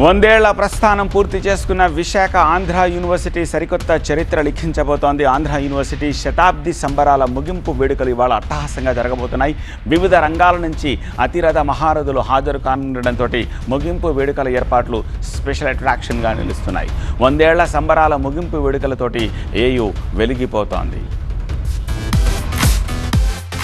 వందేళ్ల ప్రస్థానం పూర్తి చేసుకున్న విశాఖ ఆంధ్ర యూనివర్సిటీ సరికొత్త చరిత్ర లిఖించబోతోంది. ఆంధ్ర యూనివర్సిటీ శతాబ్ది సంబరాల ముగింపు వేడుకలు ఇవాళ అట్టహాసంగా జరగబోతున్నాయి. వివిధ రంగాల నుంచి అతిరథ మహారథులు హాజరు కానుండడంతో ముగింపు వేడుకల ఏర్పాట్లు స్పెషల్ అట్రాక్షన్గా నిలుస్తున్నాయి. వందేళ్ల సంబరాల ముగింపు వేడుకలతోటి ఏయూ వెలిగిపోతోంది.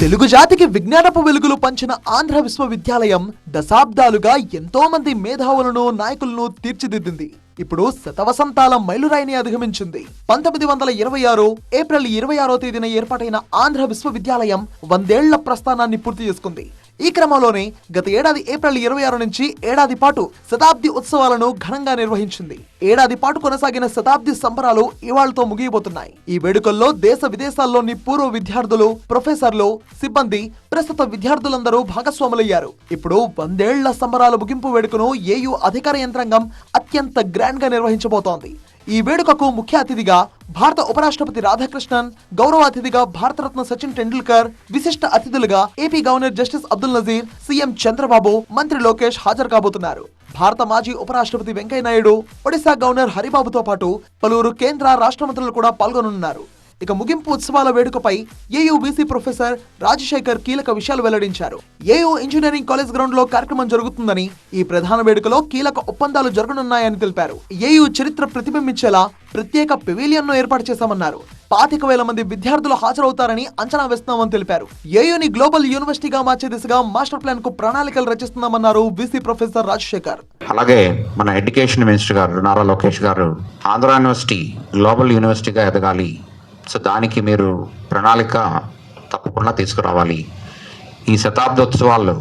తెలుగు జాతికి విజ్ఞానపు వెలుగులు పంచిన ఆంధ్ర విశ్వవిద్యాలయం దశాబ్దాలుగా ఎంతో మంది మేధావులను నాయకులను తీర్చిదిద్దింది. ఇప్పుడు శతవసంతాల మైలురాయిని అధిగమించింది. 1926 ఏప్రిల్ 26వ తేదీన ఏర్పాటైన ఆంధ్ర విశ్వవిద్యాలయం 100 ఏళ్ల ప్రస్థానాన్ని పూర్తి చేసుకుంది. ఈ క్రమంలోనే గత ఏడాది ఏప్రిల్ 26 నుంచి ఏడాది పాటు శతాబ్ది ఉత్సవాలను ఘనంగా నిర్వహించింది. ఏడాది పాటు కొనసాగిన శతాబ్ది సంబరాలు ఇవాళతో ముగియబోతున్నాయి. ఈ వేడుకల్లో దేశ విదేశాల్లోని పూర్వ విద్యార్థులు, ప్రొఫెసర్లు, సిబ్బంది, ప్రస్తుత విద్యార్థులందరూ భాగస్వాములయ్యారు. ఇప్పుడు 100 ఏళ్ల సంబరాల ముగింపు వేడుకను ఏయూ అధికార యంత్రాంగం అత్యంత గ్రాండ్ గా నిర్వహించబోతోంది. ఈ వేడుకకు ముఖ్య అతిథిగా భారత ఉపరాష్ట్రపతి రాధాకృష్ణన్, గౌరవ అతిథిగా భారతరత్న సచిన్ టెండూల్కర్, విశిష్ట అతిథులుగా AP governor justice Abdul Nazeer, CM Chandrababu, మంత్రి లోకేష్ హాజరు కాబోతున్నారు. భారత మాజీ ఉపరాష్ట్రపతి వెంకయ్య నాయుడు, ఒడిశా గవర్నర్ హరిబాబుతో పాటు పలువురు కేంద్ర రాష్ట్ర మంత్రులు కూడా పాల్గొనున్నారు. ఇక ముగింపు ఉత్సవాల వేడుకపై ఏయూ వీసీ ప్రొఫెసర్ రాజశేఖర్ కీలక విషయాలు వెల్లడించారు. ఏయూ ఇంజనీరింగ్ కాలేజ్ గ్రౌండ్ లో కార్యక్రమం జరుగుతుందని, ఈ ప్రధాన వేడుకలో కీలక ఒప్పందాలు జరగనున్నాయని తెలిపారు. ఏయూ చరిత్ర ప్రతిబింబించేలా ప్రత్యేక పెవిలియన్ ను ఏర్పాటు చేశామన్నారు. 25,000 మంది విద్యార్థులు హాజరవుతారని అంచనా వేస్తున్నామని తెలిపారు. ఏయూని గ్లోబల్ యూనివర్సిటీగా మార్చే దిశగా మాస్టర్ ప్లాన్ కు ప్రణాళికలు రచిస్తున్నామన్నారు వీసీ ప్రొఫెసర్ రాజశేఖర్. అలాగే మన ఎడ్యుకేషన్ మినిస్టర్ గారు నారా లోకేష్ గారు ఆంధ్ర యూనివర్సిటీ గ్లోబల్ యూనివర్సిటీగా ఎదగాలి, సో దానికి మీరు ప్రణాళిక తప్పకుండా తీసుకురావాలి. ఈ శతాబ్దోత్సవాలు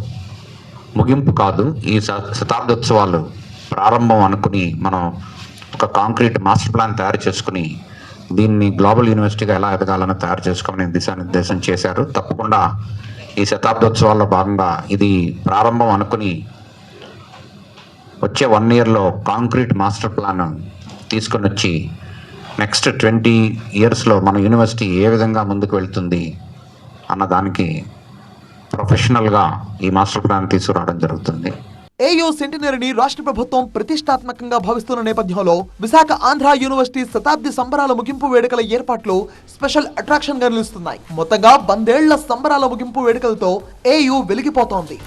ముగింపు కాదు, ఈ శతాబ్దోత్సవాలు ప్రారంభం అనుకుని మనం ఒక కాంక్రీట్ మాస్టర్ ప్లాన్ తయారు చేసుకుని దీన్ని గ్లోబల్ యూనివర్సిటీగా ఎలా ఎదగాలని తయారు చేసుకోమని దిశానిర్దేశం చేశారు. తప్పకుండా ఈ శతాబ్దోత్సవాల్లో భాగంగా ఇది ప్రారంభం అనుకుని వచ్చే 1 yearలో కాంక్రీట్ మాస్టర్ ప్లాన్ తీసుకొని వచ్చి నెక్స్ట్ 20 yearsలో మన యూనివర్సిటీ ఏ విధంగా ముందుకు వెళ్తుంది అన్న దానికి ప్రొఫెషనల్గా ఈ మాస్టర్ ప్లాన్ తీసుకురావడం జరుగుతుంది. ఏయూ సెంటినరీని రాష్ట్ర ప్రభుత్వం ప్రతిష్టాత్మకంగా భావిస్తున్న నేపథ్యంలో విశాఖ ఆంధ్ర యూనివర్సిటీ శతాబ్ది సంబరాల ముగింపు వేడుకల ఏర్పాట్లు స్పెషల్ అట్రాక్షన్ గా నిలుస్తున్నాయి. మొత్తంగా 100 ఏళ్ల సంబరాల ముగింపు వేడుకలతో ఏయూ వెలిగిపోతోంది.